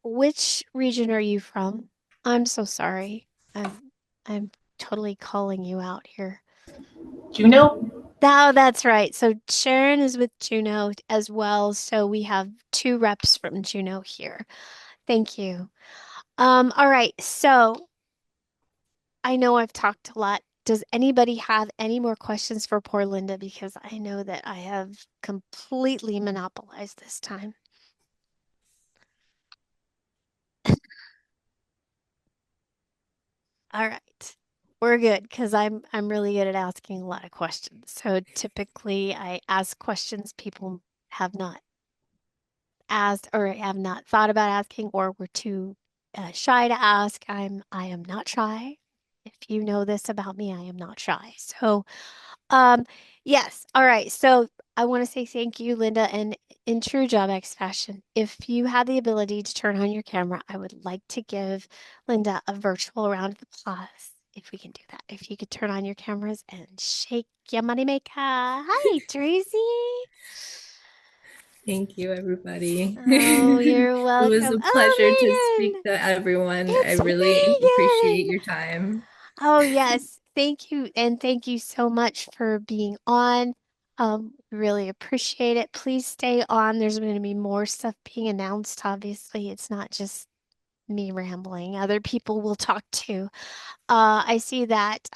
which region are you from? I'm so sorry. I'm totally calling you out here. Juno? Oh, that's right. So Sharon is with Juneau as well. So we have two reps from Juneau here. Thank you. All right. So I know I've talked a lot. Does anybody have any more questions for poor Linda? Because I know that I have completely monopolized this time. All right. We're good because I'm really good at asking a lot of questions. So typically I ask questions people have not asked or have not thought about asking or were too shy to ask. I am not shy. If you know this about me, I am not shy. So, um, yes. All right. So I want to say thank you, Linda. And in true JobX fashion, if you had the ability to turn on your camera, I would like to give Linda a virtual round of applause. If we can do that. If you could turn on your cameras and shake your money maker. Hi, Tracy. Thank you, everybody. Oh, you're It was welcome. a pleasure to Oh, speak Megan. to everyone. I It's really appreciate Megan. your time. Oh, yes. Thank you. And thank you so much for being on. Really appreciate it. Please stay on. There's going to be more stuff being announced. Obviously, it's not just me rambling. Other people will talk too. I see that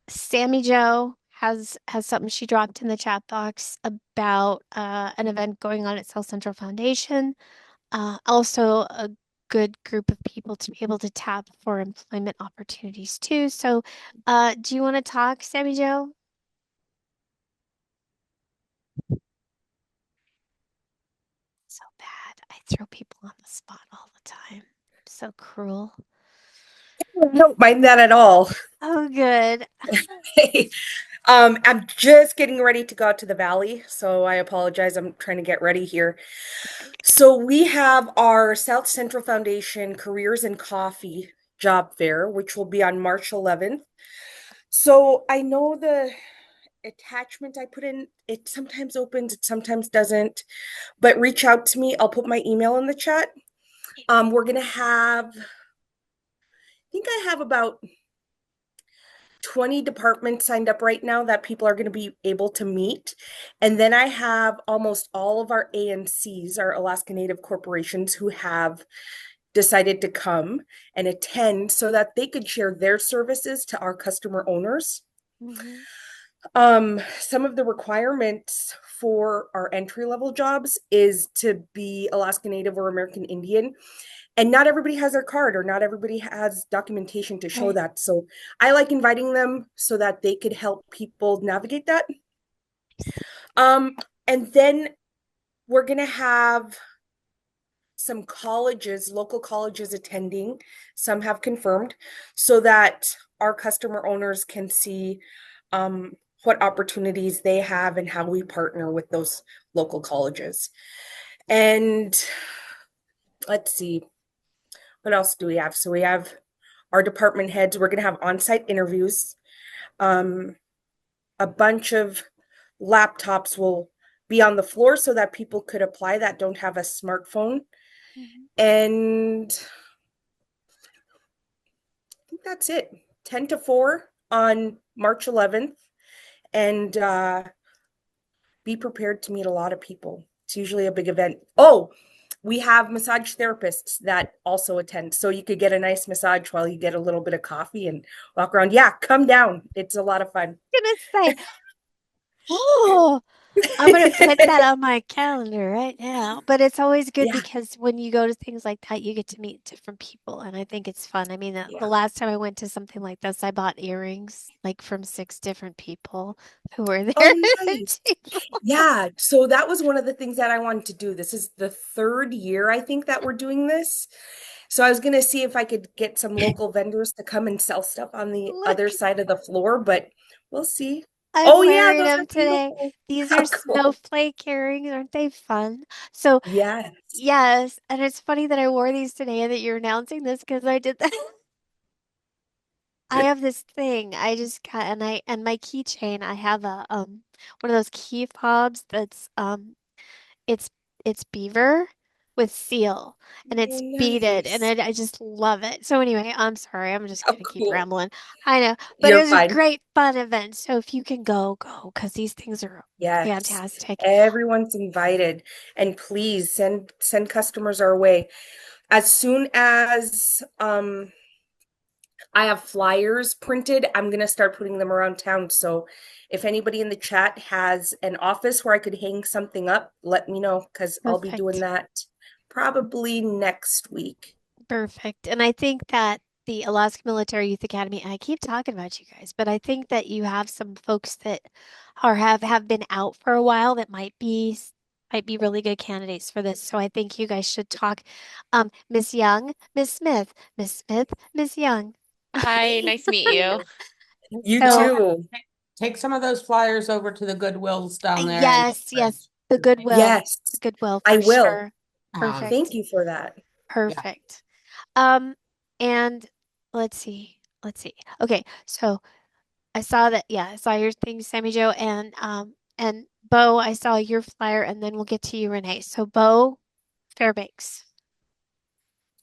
Sammy Joe has something she dropped in the chat box about an event going on at South Central Foundation. Also a good group of people to be able to tap for employment opportunities too. So, do you want to talk, Sammy Joe? So bad. I throw people on the spot all the time. So cruel. I don't mind that at all. Oh, good. Hey, I'm just getting ready to go out to the valley, so I apologize. I'm trying to get ready here. Right. So we have our South Central Foundation Careers in Coffee job fair, which will be on March 11th. So I know the attachment I put in, it sometimes opens, it sometimes doesn't, but reach out to me. I'll put my email in the chat. We're gonna have, I think I have about 20 departments signed up right now that people are going to be able to meet. And then I have almost all of our ANCs, our Alaska Native corporations, who have decided to come and attend so that they could share their services to our customer owners. Mm-hmm. Some of the requirements for our entry level jobs is to be Alaska Native or American Indian. And not everybody has their card or not everybody has documentation to show Right. that. So I like inviting them so that they could help people navigate that. Um, and then we're going to have some colleges, local colleges attending. Some have confirmed so that our customer owners can see what opportunities they have and how we partner with those local colleges. And let's see, what else do we have? So we have our department heads. We're going to have on-site interviews. A bunch of laptops will be on the floor so that people could apply that don't have a smartphone. Mm-hmm. And I think that's it. 10 to 4 on March 11th. And be prepared to meet a lot of people. It's usually a big event. Oh, we have massage therapists that also attend. So you could get a nice massage while you get a little bit of coffee and walk around. Yeah, come down. It's a lot of fun. I'm gonna say, oh, I'm gonna put that on my calendar right now. But it's always good Yeah, because when you go to things like that, you get to meet different people, and I think it's fun. I mean, the yeah. last time I went to something like this, I bought earrings like from 6 different people who were there Oh, at the nice. table. Yeah, so that was one of the things that I wanted to do. This is the third year, I think, that we're doing this. So I was going to see if I could get some local vendors to come and sell stuff on the other Look, side of the floor, but we'll see. I'm Oh, yeah, wearing those are them today. beautiful. These How are cool. snowflake earrings, aren't they fun? So, Yes. yes, and it's funny that I wore these today and that you're announcing this because I did that. I have this thing I just got, and my keychain. I have a one of those key fobs that's it's it's beaver with seal and Oh, it's beaded and nice. I just love it. So anyway, I'm sorry. I'm just How gonna keep cool. rambling. I know, but it You're was a fine. great fun event. So if you can go because these things are Yes. fantastic. Everyone's invited. And please send customers our way. As soon as I have flyers printed, I'm gonna start putting them around town. So if anybody in the chat has an office where I could hang something up, let me know because I'll be doing Perfect. that probably next week. Perfect. And I think that the Alaska Military Youth Academy, and I keep talking about you guys, but I think that you have some folks that have been out for a while that might be, might be really good candidates for this. So I think you guys should talk. Miss Young, Miss Smith, Miss Smith, Miss Young. Hi, nice to meet you. You So too. Take some of those flyers over to the Goodwills down there in yes, Anchorage. the Goodwill. The Yes, Goodwill I for will. sure. Um, Thank Perfect. you for that. yeah. Perfect. And let's see. Let's see. Okay, so I saw that, yeah, I saw your thing, Sammy Joe, and Bo, I saw your flyer, and then we'll get to you, Renee. So Bo Fairbanks.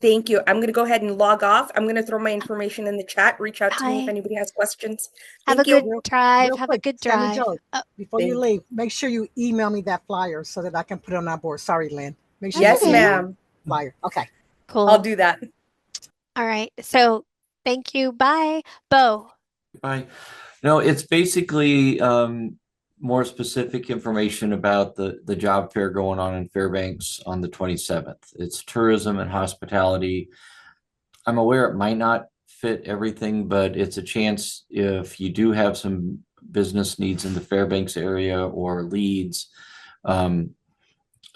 Thank you. I'm going to go ahead and log off. I'm going to throw my information in the chat. Reach out to me if Hi. anybody has questions. Have a Thank you. good drive. Real Have a quick, good Sammy drive. Joe, Oh, before you Thank leave, make sure you email me that flyer so that I can put it on our board. Sorry, Lynn. Make sure that's you Yes, okay. email me ma'am. the flyer. Okay. I'll Cool. do that. All right. So thank you. Bye. Bo. Bye. No, it's basically more specific information about the job fair going on in Fairbanks on the 27th. It's tourism and hospitality. I'm aware it might not fit everything, but it's a chance if you do have some business needs in the Fairbanks area or leads.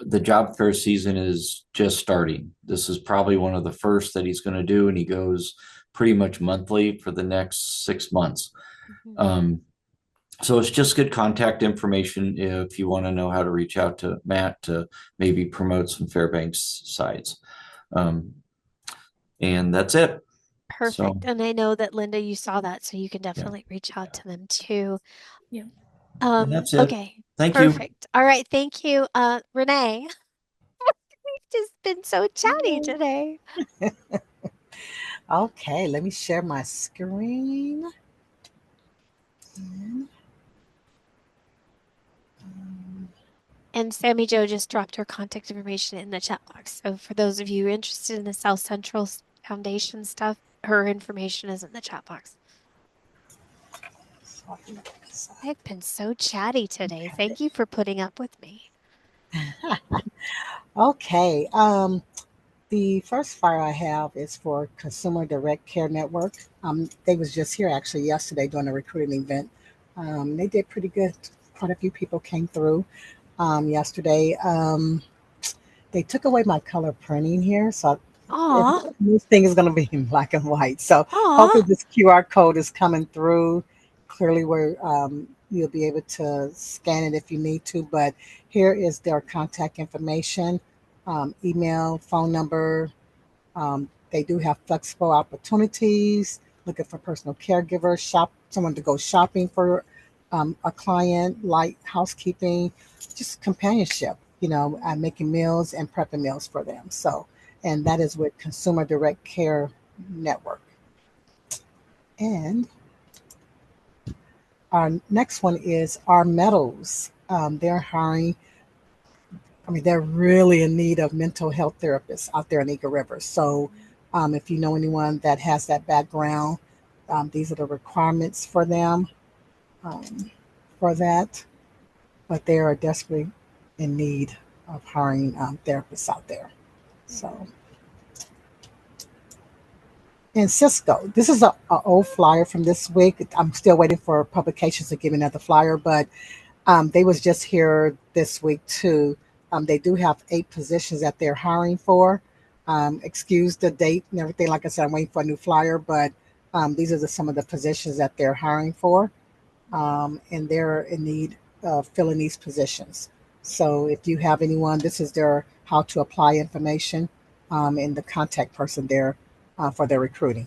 The job fair season is just starting. This is probably one of the first that he's going to do, and he goes pretty much monthly for the next 6 months. Um, so it's just good contact information if you want to know how to reach out to Matt to maybe promote some Fairbanks sites. And that's it. So, Perfect. And I know that Linda, you saw that, so you can yeah, definitely reach out to them too. Yeah. and that's it. Okay. Thank you. Perfect. All right. Thank you, Renee. We've just been so chatty today. Okay, let me share my screen. And Sammy Joe just dropped her contact information in the chat box. So for those of you interested in the South Central Foundation stuff, her information is in the chat box. I've been so chatty today. Thank you for putting up with me. Okay. The first flyer I have is for Consumer Direct Care Network. They was just here actually yesterday doing a recruiting event. They did pretty good. Quite a few people came through yesterday. They took away my color printing here, so Aw, this thing is going to be in black and white. So hopefully aw. this QR code is coming through clearly where you'll be able to scan it if you need to. But here is their contact information, email, phone number. They do have flexible opportunities, looking for personal caregivers, someone to go shopping for a client, light housekeeping, just companionship, making meals and prepping meals for them. So, and that is with Consumer Direct Care Network. And our next one is our Meadows. They're hiring, they're really in need of mental health therapists out there in Eagle River. So, if you know anyone that has that background, these are the requirements for them for that. But they are desperately in need of hiring therapists out there. So, and Cisco, this is a old flyer from this week. I'm still waiting for publications to give me another flyer, but they was just here this week too. They do have 8 positions that they're hiring for. Excuse the date and everything. Like I said, I'm waiting for a new flyer, but these are some of the positions that they're hiring for, and they're in need of filling these positions. So if you have anyone, this is their how to apply information and the contact person there for their recruiting.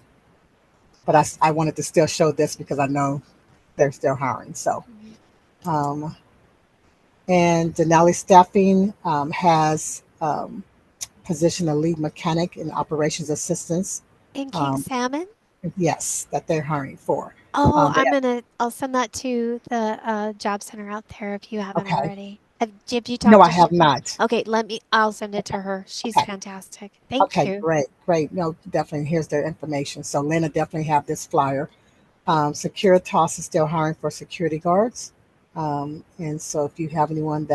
But I wanted to still show this because I know they're still hiring. So. Um, and Denali Staffing has positioned a lead mechanic and operations assistants. And King Um, Salmon? yes, that they're hiring for. Oh, They I'll send that to the job center out there if you haven't okay. already. Have you No, talked I to have not. Okay, I'll send it to her. She's Okay. fantastic. Thank Okay, you. great, great. No, definitely. Here's their information. So Lena definitely have this flyer. Securitas is still hiring for security guards. And so if you have anyone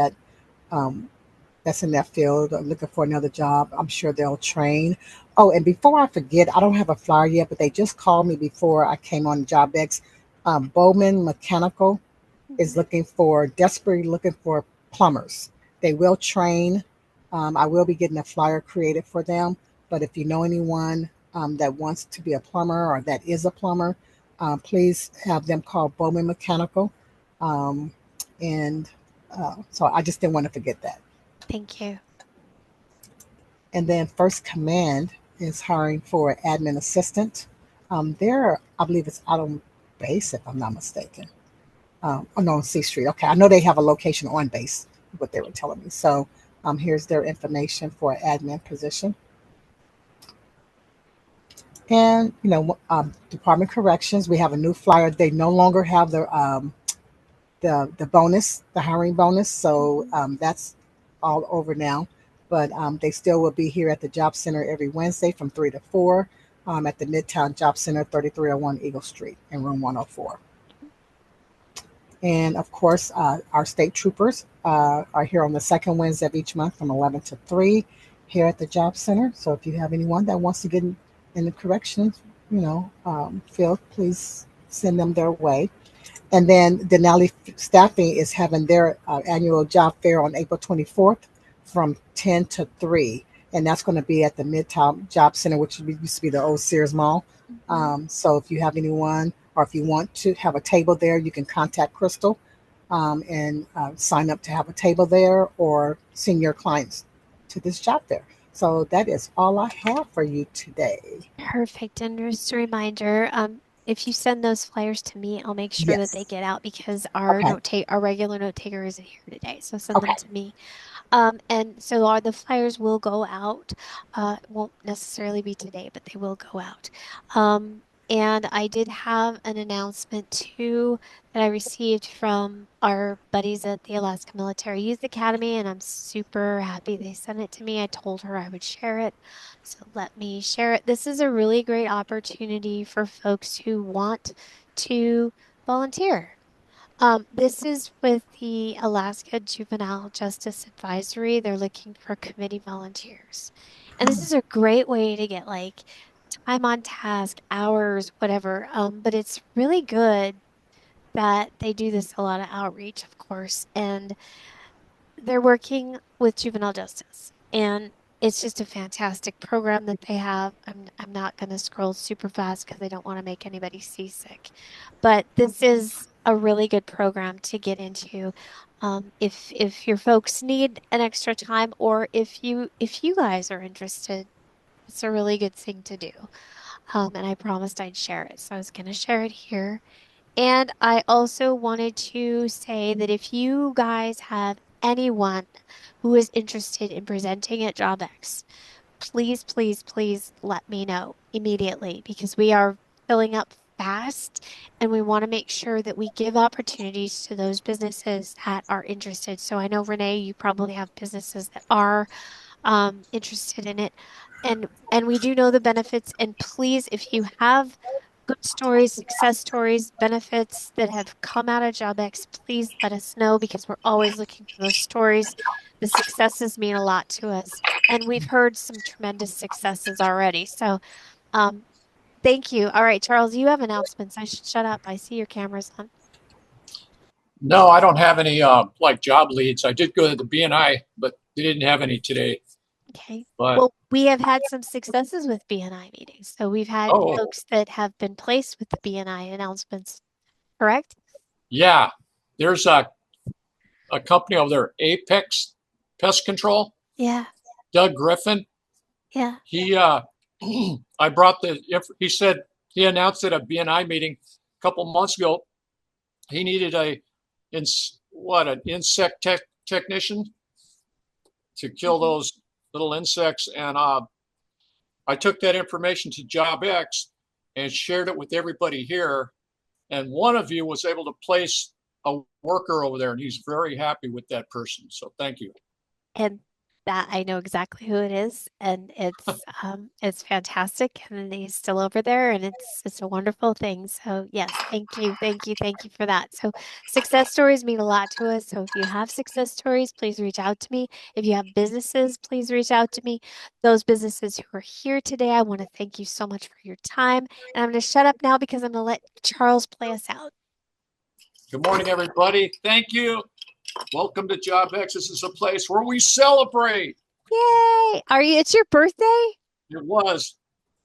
um, that's in that field or looking for another job, I'm sure they'll train. Oh, and before I forget, I don't have a flyer yet, but they just called me before I came on JobX. Bowman Mechanical is Mhm. desperately looking for plumbers. They will train. I will be getting a flyer created for them. But if you know anyone that wants to be a plumber or that is a plumber, please have them call Bowman Mechanical. Um, and so I just didn't want to forget that. Thank you. And then First Command is hiring for an admin assistant. They're, I believe it's out on base, if I'm not mistaken. Oh no, C Street. Okay, I know they have a location on base, what they were telling me. So here's their information for an admin position. And Department Corrections, we have a new flyer. They no longer have the bonus, the hiring bonus. So that's all over now. But they still will be here at the Job Center every Wednesday from 3 to 4 at the Midtown Job Center, 3301 Eagle Street in room 104. And of course, our state troopers are here on the second Wednesday of each month from 11 to 3 here at the Job Center. So if you have anyone that wants to get in the corrections, field, please send them their way. And then Denali Staffing is having their annual job fair on April 24th from 10 to 3. And that's going to be at the Midtown Job Center, which used to be the old Sears Mall. So if you have anyone or if you want to have a table there, you can contact Crystal and sign up to have a table there or send your clients to this job fair. So that is all I have for you today. Perfect. And just a reminder, if you send those flyers to me, I'll make sure that they Yes. get out because our Okay. our regular note taker isn't here today. So send them Okay. to me. And so the flyers will go out. It won't necessarily be today, but they will go out. And I did have an announcement too that I received from our buddies at the Alaska Military Youth Academy, and I'm super happy they sent it to me. I told her I would share it, so let me share it. This is a really great opportunity for folks who want to volunteer. This is with the Alaska Juvenile Justice Advisory. They're looking for committee volunteers. And this is a great way to get like time on task, hours, whatever. But it's really good that they do this a lot of outreach, of course, and they're working with juvenile justice. And it's just a fantastic program that they have. I'm not going to scroll super fast because I don't want to make anybody seasick. But this is a really good program to get into. If your folks need an extra time or if you guys are interested, it's a really good thing to do. And I promised I'd share it. So I was going to share it here. And I also wanted to say that if you guys have anyone who is interested in presenting at JobX, please, please, please let me know immediately because we are filling up fast and we want to make sure that we give opportunities to those businesses that are interested. So I know, Renee, you probably have businesses that are interested in it. And we do know the benefits. And please, if you have good stories, success stories, benefits that have come out of JobX, please let us know because we're always looking for those stories. The successes mean a lot to us. And we've heard some tremendous successes already. So thank you. All right, Charles, you have announcements. I should shut up. I see your camera's on. No, I don't have any like job leads. I did go to the BNI, but they didn't have any today. Okay. But Well, we have had some successes with BNI meetings. So we've had oh folks that have been placed with the BNI announcements, correct? yeah, there's a company over there, Apex Pest Control. Yeah. Doug Griffin. Yeah. He I brought he said he announced at a BNI meeting a couple months ago he needed an insect technician to kill those little insects, and I took that information to JobX and shared it with everybody here, and one of you was able to place a worker over there, and he's very happy with that person, so thank you. And that I know exactly who it is, and it's fantastic, and he's still over there, and it's a wonderful thing. So yes, thank you, thank you, thank you for that. So success stories mean a lot to us. So if you have success stories, please reach out to me. If you have businesses, please reach out to me. Those businesses who are here today, I want to thank you so much for your time. And I'm going to shut up now because I'm going to let Charles play us out. Good morning, everybody. Thank you. Welcome to JobX. This is a place where we celebrate. Yay! It's your birthday? It was.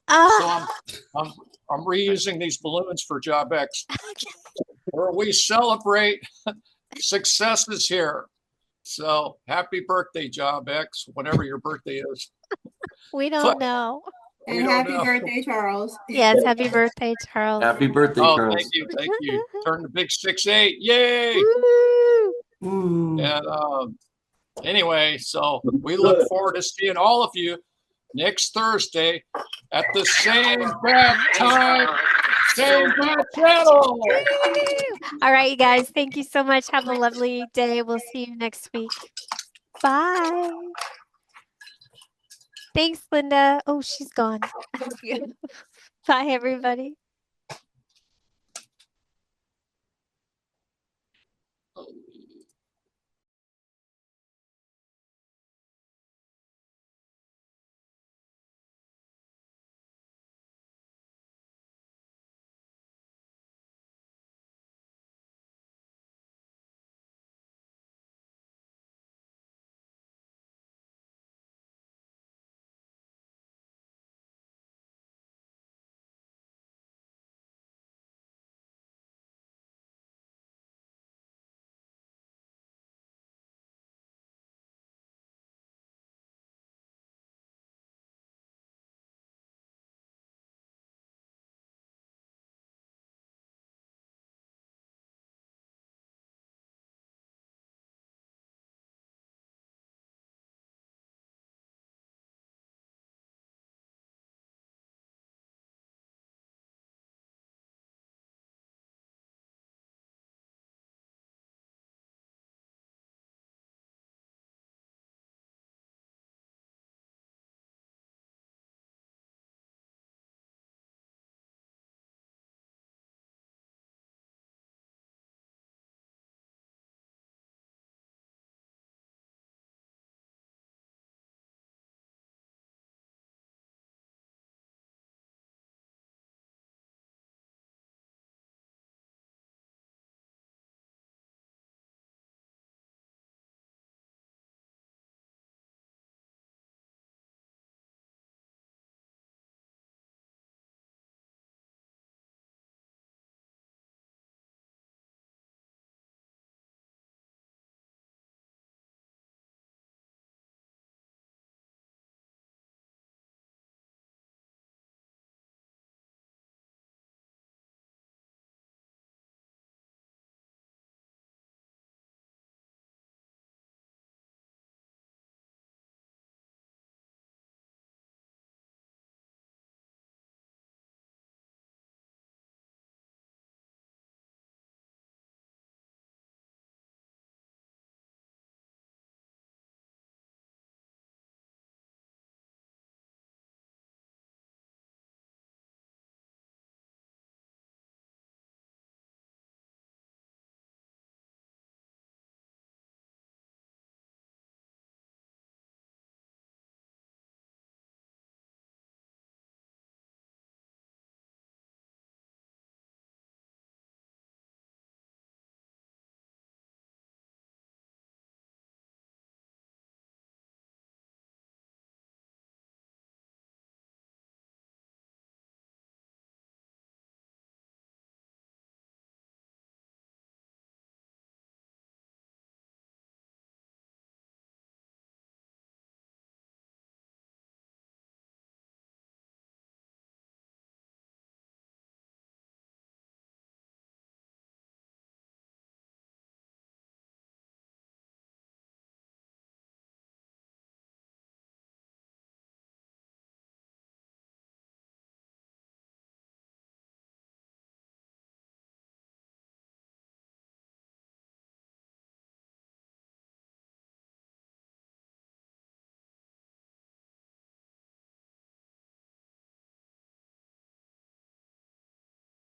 Ah. So I'm reusing these balloons for JobX, where we celebrate successes here. So happy birthday, JobX, whenever your birthday is. We don't know. And happy birthday, Charles. Yes, happy birthday, Charles. Happy birthday, Oh, Charles. thank you, thank you. Turn the big 6'8". Yay! Woo! And anyway, so we look forward to seeing all of you next Thursday at the same bad time, same bad channel. All right, you guys. Thank you so much. Have a lovely day. We'll see you next week. Bye. Thanks, Linda. Oh, she's gone. Bye, everybody.